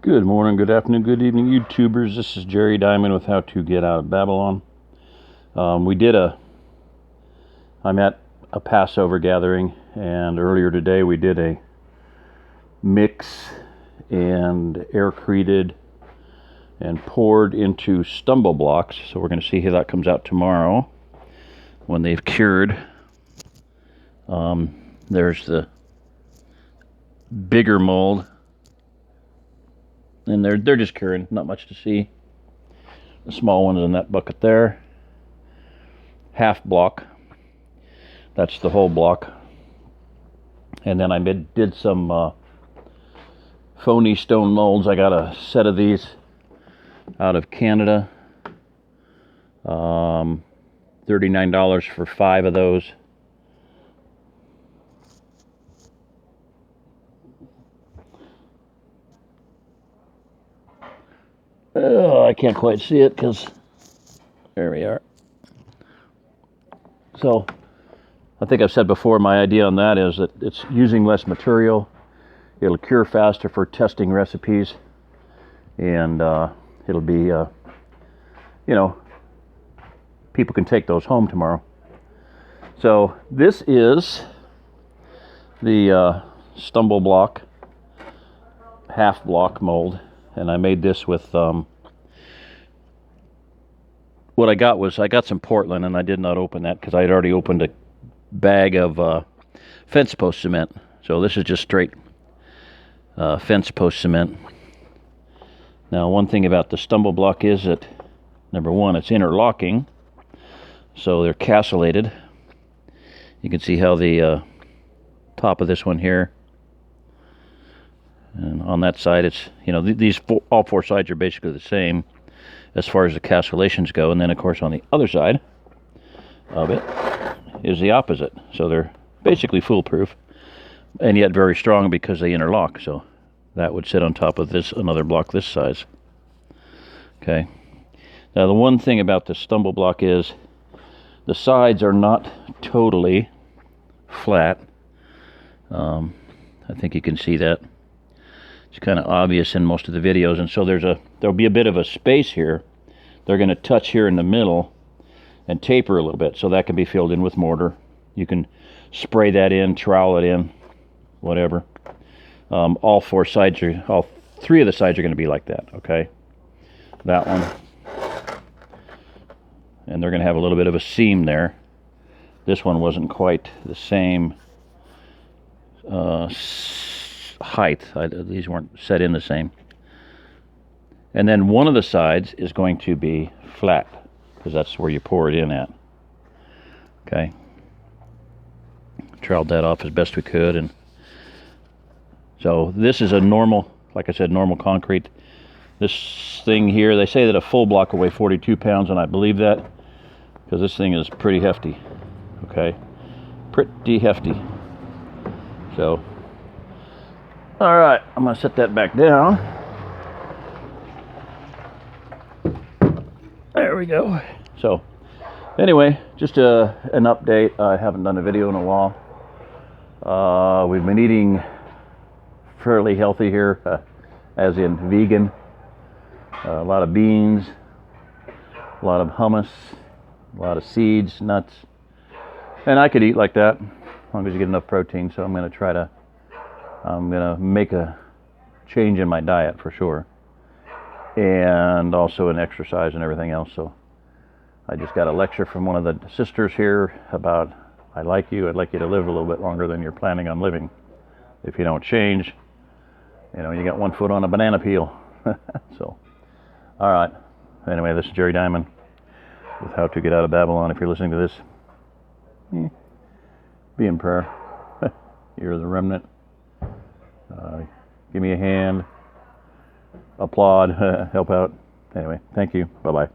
Good morning, good afternoon, good evening, YouTubers. This is Jerry Diamond with How to Get Out of Babylon. I'm at a Passover gathering, and earlier today we did a mix and aircreted and poured into stumble blocks. So we're going to see how that comes out tomorrow when they've cured. There's the bigger mold. And they're just curing, not much to see. The small one is in that bucket there. Half block. That's the whole block. And then I did some phony stone molds. I got a set of these out of Canada. $39 for 5 of those. I can't quite see it because there we are. So I think I've said before, my idea on that is that it's using less material. It'll cure faster for testing recipes, and it'll be, people can take those home tomorrow. So this is the stumble block, half block mold. And I made this with, what I got some Portland, and I did not open that because I had already opened a bag of fence post cement. So this is just straight fence post cement. Now, one thing about the stumble block is that, number one, it's interlocking, so they're castellated. You can see how the top of this one here, and on that side, it's, all four sides are basically the same as far as the castellations go. And then, of course, on the other side of it is the opposite. So they're basically foolproof, and yet very strong because they interlock. So that would sit on top of this, another block this size. Okay. Now, the one thing about the stumble block is the sides are not totally flat. I think you can see that. It's kind of obvious in most of the videos, and so there'll be a bit of a space here. They're going to touch here in the middle and taper a little bit, so that can be filled in with mortar. You can spray that in, trowel it in, whatever. All three of the sides are going to be like that. Okay, that one, and they're going to have a little bit of a seam there. This one wasn't quite the same height. These weren't set in the same. And then one of the sides is going to be flat because that's where you pour it in at. Okay. Troweled that off as best we could, and so this is a normal, like I said, normal concrete. This thing here, they say that a full block will weigh 42 pounds, and I believe that because this thing is pretty hefty. Okay, pretty hefty. So, all right, I'm going to set that back down. There we go. So, anyway, just an update. I haven't done a video in a while. We've been eating fairly healthy here, as in vegan. A lot of beans, a lot of hummus, a lot of seeds, nuts. And I could eat like that as long as you get enough protein. So I'm going to make a change in my diet for sure, and also in exercise and everything else. So I just got a lecture from one of the sisters here about, I'd like you to live a little bit longer than you're planning on living. If you don't change, you got one foot on a banana peel. So, all right. Anyway, this is Jerry Diamond with How to Get Out of Babylon. If you're listening to this, be in prayer. You're the remnant. Give me a hand, applaud, help out. Anyway, thank you. Bye-bye.